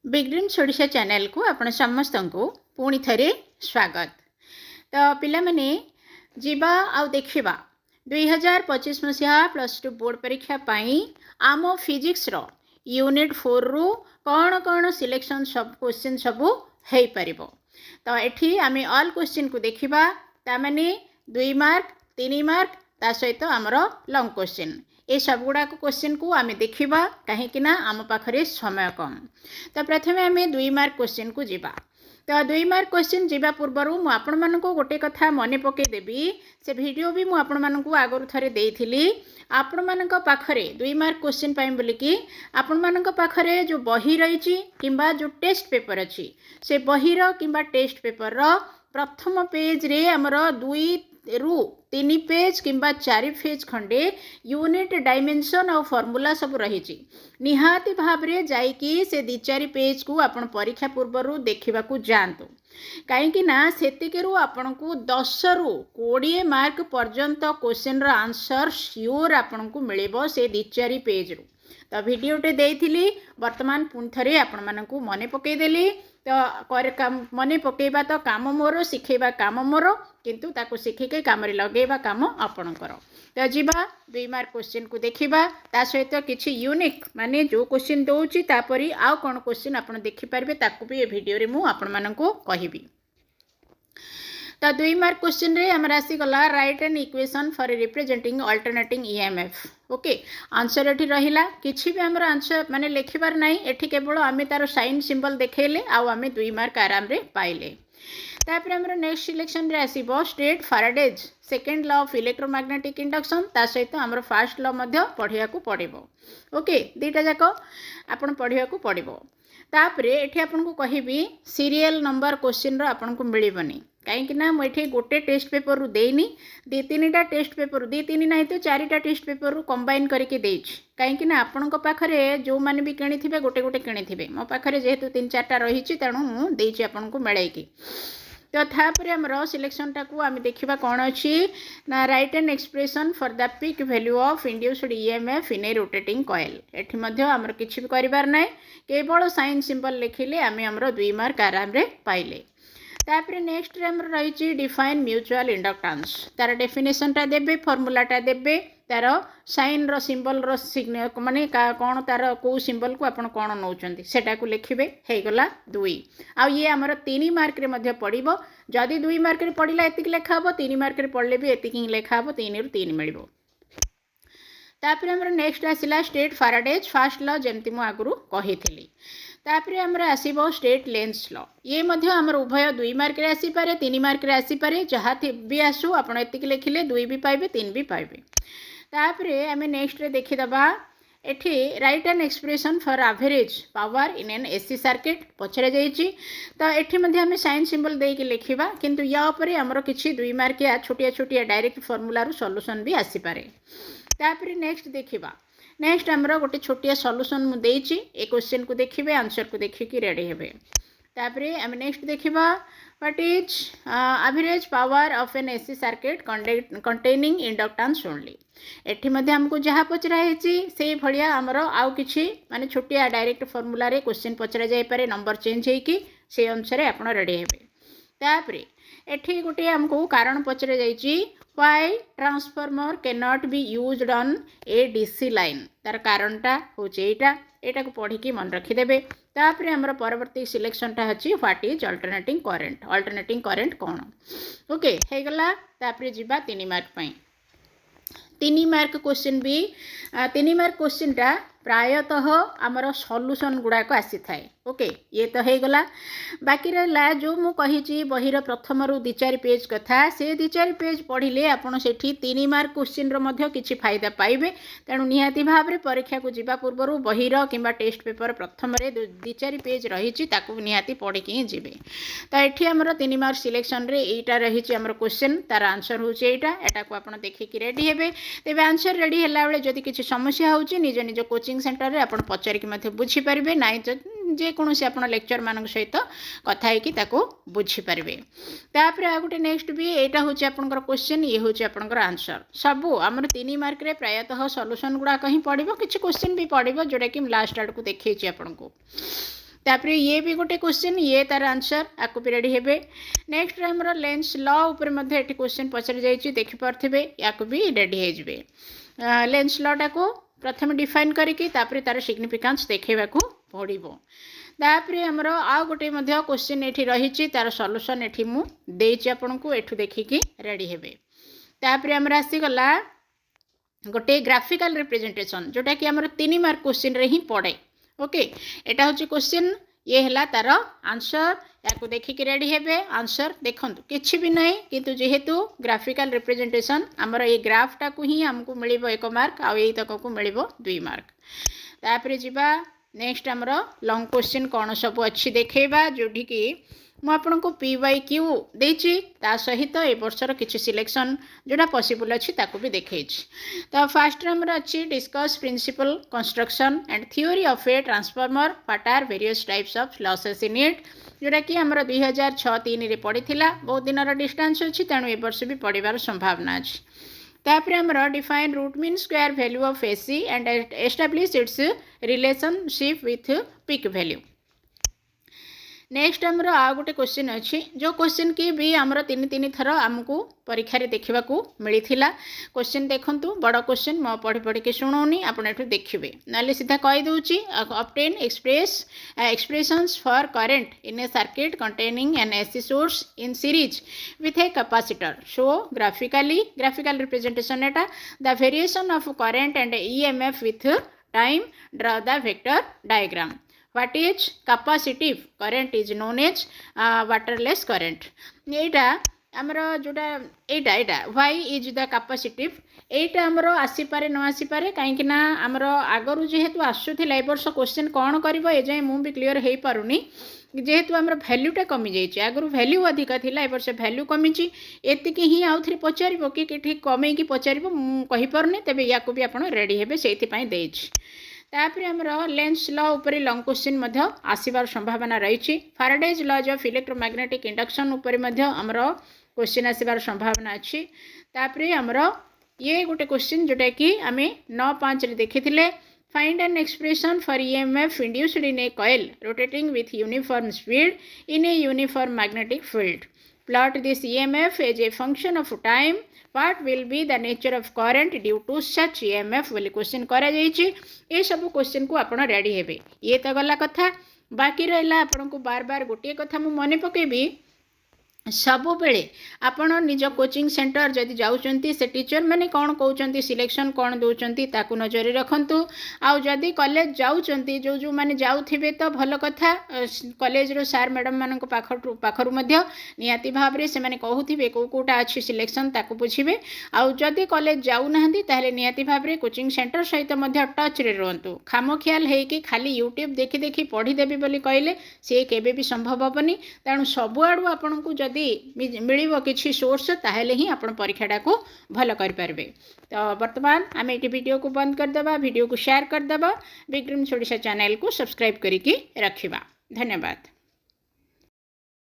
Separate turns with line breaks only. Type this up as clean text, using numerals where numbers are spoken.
Big dreams Odisha channel को आपण समस्त को पुणी थरे स्वागत। तो पिला माने जीवा आ देखिबा 2025 मसीहा +2 बोर्ड परीक्षा पाई आम फिजिक्स रो यूनिट 4 रु कौन कौन सिलेक्शन सब क्वेश्चन सब है परिबो। तो एठी आमे ऑल क्वेश्चन को देखिबा ता माने 2 मार्क 3 मार्क ता सहित हमरो लॉन्ग क्वेश्चन ये सब गुड़ाक क्वेश्चन को आम देखा कहीं आम पाखे समय कम। तो प्रथम आम 2 मार्क क्वेश्चन को जीवा। तो 2 मार्क क्वेश्चन जीवा पूर्वर मुझे गोटे कथा मन पकईदेवी से वीडियो भी मुझे आगुरी थे देती आपण मान पाखरे 2 मार्क क्वेश्चन बोलिकी आपण मान पाखरे जो बही रही कि जो टेस्ट पेपर अच्छी से बहीर कि टेस्ट पेपर प्रथम पेज रे आमर 2 रु 3 पेज किंबा 4 पेज खंडे यूनिट डायमेंशन और फॉर्मूला सब रही निहाती भाव रे जाइकी से 2-4 पेज को आपण परीक्षा पूर्वर देखा जातु कहीं सेतिकरू आपण को 10 रु 20 मार्क पर्यंत क्वेश्चन रो आंसर श्योर आपण को मिलिबो से 2-4 पेज रु। तो वीडियोटे देइथिली वर्तमान पुणी थे आपण मानकू मने पकईदेली। तो मन पकेबा तो काम मोर शिखेबा काम मोर किंतु ताको शिखिके काम रे लगेबा काम आपणकर। तो जीवा 2 मार्क क्वेश्चन को देखिबा ता सहित किछि यूनिक माने जो क्वेश्चन दउची तापरी आउ कोन क्वेश्चन आपण देखि परबे ताको भी ए वीडियो रे मु आपण मानकू कहिबी। तो 2 मार्क क्वेश्चन रे हमर आसी गला right an equation for representing alternating EMF. Okay answer एठी रहिला किछि भी हमर आंसर माने लिखिबार नाही एठी केवल आमे तार साइन सिंबल देखेले आउ आमे 2 मार्क आराम रे पाइले। तापर हमर नेक्स्ट सिलेक्शन रे आसीबो state Faraday's second law of electromagnetic induction ता सहित हमर फर्स्ट लॉ मध्य पढिया को पड़िबो। ओके दीटा जाको आपण पढिया को पड़िबो। तापरे एठी आपण को कहिबी सीरियल नंबर क्वेश्चन रो आपण को मिलिबनी कहीं मुझे गोटे टेस्ट पेपर रू देनी 2-3टा टेस्ट पेपर 2-3 नहीं तो 4टा टेस्ट पेपर रू कंबाइन करके देछि कहीं आपण पाखरे जो माने भी किणी थिबे गोटे गोटे किणी थिबे मो पाखरे जेहेतु 3-4टा रही तेणु मु देछि आपण को मिलाइकी। तो थापर आमर सिलेक्शन टाक आम देखा कौन अच्छी ना right and expression for the peak value of induced EMF in A rotating coil एठी आमर किछि भी करिबार नै केवल साइन सिंबल लिखिले आम आमर 2 मार्क आराम रे पाइले। तापर नेक्स्ट रही डिफाइन म्यूचुअल इंडक्टेंस तार डेफिनेशन टा देबे फॉर्मूलाटा देबे तार साइन रो सिंबल रो माने कौन तार को सिंबल को आपण कौन नौचंती सेटा को लिखिबे हे गला 2 आ ये हमर 3 मार्क रे मध्ये पड़िबो जदी 2 मार्क रे पड़िला एतिक लेखा हबो 3 मार्क रे पड़ले भी एतिक ही लेखा हबो 3 रु 3 मिलिबो। तापर हमर नेक्स्ट आसिला स्टेट फैराडेज फर्स्ट लॉ जेमति मु आगुरु कहिथिली। तापर आमर आसीबो स्टेट लेंस लॉ ये मध्य आमर उभय 2 मार्क रे आसी पारे 3 मार्क रे आसी पारे जहाँ भी आसू आपण एतिक लिखिले 2 भी पाइबे 3 भी पाइबे। तापर आम नेक्स्ट रे देखिदबा एठी right N expression for average power in an AC circuit पचरा जाइछि। तो एठी मध्ये आम साइन सिंबल देके लिखिबा किंतु या ऊपर हमर किछि 2 मार्क या छोटिया छोटिया डायरेक्ट फॉर्मूला रो सॉल्यूशन भी आसी पारे। तापर नेक्स्ट देखिबा नेक्स्ट आमर गोटे छोटिया सॉल्यूशन मु देइछि ए क्वेश्चन को देखिबे आंसर को देखिकी रेडी हेबे। तापर आम नेक्स्ट देखिबा what is average power of N AC circuit containing inductance only एठी मध्ये हमको जहाँ पचरा हेछि से भलिया आमर आउ किछि माने छोटिया डायरेक्ट फॉर्मूला रे क्वेश्चन पचरा जाय पारे नंबर चेंज हेकी से अनुसार आपण रेडी हेबे। तापर एठी गोटे हमको कारण पचरा जाइछि why transformer can not be used on a DC line तार कारणटा होचे एटा को पढ़ी की मन रखिदेबे। तापर हमर परवर्ती सिलेक्शन टा अछि व्हाट इज अल्टरनेटिंग करंट कौन। ओके हे गला तापर जीवा 3 मार्क पई 3 मार्क क्वेश्चन भी 3 मार्क क्वेश्चन टा प्रायतः आमर सॉल्यूशन गुड़ाक आसी थाए। ओके ये तो हो गला बाकी रहा जो मु कही बहीर प्रथम रु 2-4 पेज कथा से 2-4 पेज पढ़िले आपड़ से 3 मार्क क्वेश्चन रो किछि फायदा पाइबे तेणु निहाती भाव रे परीक्षा को जीवा पूर्वर बहीर किंबा टेस्ट पेपर प्रथम रे 2-4 पेज रही ताकू निहाती पढ़िकी ही जीवे। तो ये आमर 3 मार्क सिलेक्शन रे एटा रही आमर क्वेश्चन तार आंसर होची एटा को आपण देखिकी रेडी हेबे। तेबे आंसर रेडी हैला बेले जदि किछि समस्या होची निज निज कोचिंग सेंटर रे आपण पचारिकी मथे बुझी पारिबे नाइ जे कोनोसी आपण लेक्चर मानक सहित कथा है कि ताको बुझी पारिबे। तापर आ गुटे नेक्स्ट भी एटा होची आपनकर क्वेश्चन ये होची आपनकर आंसर सबु हमर 3 मार्क रे प्रायतः सॉल्यूशन गुडा कहीं पड़िबो किछि क्वेश्चन भी पड़िबो जोटा कि लास्ट आड को देखैछि आपनको। तापर ये भी गोटे क्वेश्चन ये तार आंसर आपको भी रेडी हेबे। नेक्स्ट आमर लेंस लॉ उपर मध्ये एठी क्वेश्चन पचर जाइछि देखि पारथिबे याको भी रेडी हे जिवे। लेंस लॉ टाको प्रथम डिफाइन करिकि तापर तार सिग्निफिकेंस देखैबाकू पड़िबो। तापर आमर आ गोटे मध्ये क्वेश्चन एठी रहिछि तार सॉल्यूशन एठी मु देछि आपनकू एठु देखिकि रेडी हेबे। तापर आमर आसी गला गोटे ग्राफिकल रिप्रेजेंटेशन जोटा कि आमर 3 मार्क क्वेश्चन रे ही पड़े। ओके एटा होची क्वेश्चन ये हला तार आंसर याको देखिकि रेडी हेबे। आंसर देखंतु किछि भी नहीं किंतु जेहेतु ग्राफिकल रिप्रेजेंटेशन आमर ये ग्राफ टाकू ही हमको मिलिबो 1 मार्क आ एई तक को मिलिबो 2 मार्क। तापर जिबा नेक्स्ट आमर लॉन्ग क्वेश्चन कौन सब अच्छी देखा जोटी कि मुझे PYQ देछि ता सहित ए वर्षर किछि सिलेक्शन जोड़ा पॉसिबल अच्छी ताको भी देखी। तो फास्ट आमर अच्छी discuss principle construction and theory of a transformer what are various types of losses in it जोटा कि आमर 2006-03 रे पड़ीथिला। बहुत दिन डिस्टेंस अच्छी तेणु ए वर्ष भी पढ़ार संभावना अच्छी। तापर आमर define root mean square value of AC and establish its relationship with peak value. Next आमर आ गोटे क्वेश्चन अच्छी जो क्वेश्चन की भी आमर 3 थर आमको परीक्षा रे देखा मिलता। क्वेश्चन देखंतु बड़ क्वेश्चन मो पढ़ी पढ़ी के शुणाऊनी आपन एठु देखिबे नाले सीधा कहि दउची। Obtain expressions for current in a circuit containing an AC source in series with a capacitor show graphical representation एटा the variation of current and EMF with time draw the vector diagram. What is capacitive current is known as waterless current। एटा आमर जोटा एटा why is the capacitive एटा आमर आसी पारे न आसी पारे कहीं ना आमर आगरु जेहेतु आसुथिला ए वर्ष क्वेश्चन कौन करबो ए जाय मु भी क्लियर हेई पारुनी जेहेतु आमर वैल्यूटा कमी जाइए। आगरु वैल्यू अधिक थिला ए वर्ष वैल्यू कमी एतिक ही आउ थे पचारिबो कि ठीक कमेकी पचारिबो मु कहि पारुनी तेबे याको भी आपण रेडी हेबे सेति पई देछि। तापर आमर लेंस लॉ उपरे लॉन्ग क्वेश्चन मध्य आसीबार संभावना रही। फाराडेज लॉज ऑफ इलेक्ट्रोमैग्नेटिक इंडक्शन उपरे मध्य आमर क्वेश्चन आसीबार संभावना अच्छी। तापर आमर ये गोटे क्वेश्चन जोटा कि आमे 9-5 रे देखिथिले। Find an expression for EMF induced in a coil rotating with uniform speed in a uniform magnetic field. Plot this EMF as a function of time what will be the nature of current due to such EMF बोली question करा जाइछि। ए सब question को आपण ready हेबे। ये तो गला कथा बाकी रहला आपण को बार बार गोटे कथा मु मने पकेबी सबु बेले आपण निज कोचिंग सेंटर जदि जाउचंती से टीचर माने कौन कहउचंती सिलेक्शन कौन दउचंती ताकू नजर रखंतु। आउ जदि कॉलेज जाउचंती जो जो माने जाउथिबे तो भल कथा कॉलेज रो सर मैडम मानन को पाखरु मध्य नियाती भाव रे से माने कहउथिबे कोटा अच्छी सिलेक्शन ताकू बुझिबे। आउ जदि कॉलेज जाउ नाहंती ताहले नियाती भाव रे कोचिंग सेंटर सहित मध्य टच रे रहंतु। खामो ख्याल हे कि खाली यूट्यूब देखि देखि पढ़ी देबी बोली कहले से केबे भी संभव होबनी। तेणु सबु आडू आपन को जदि मिलिबो किछि सोर्स ताहेले ही आपण परीक्षाटा को भल कर पारबे। तो वर्तमान आम ये वीडियो को बंद कर देबा, वीडियो को शेयर कर देबा, बिग ड्रीम्स ओडिशा चैनल को सब्सक्राइब करिकी रखिबा। धन्यवाद।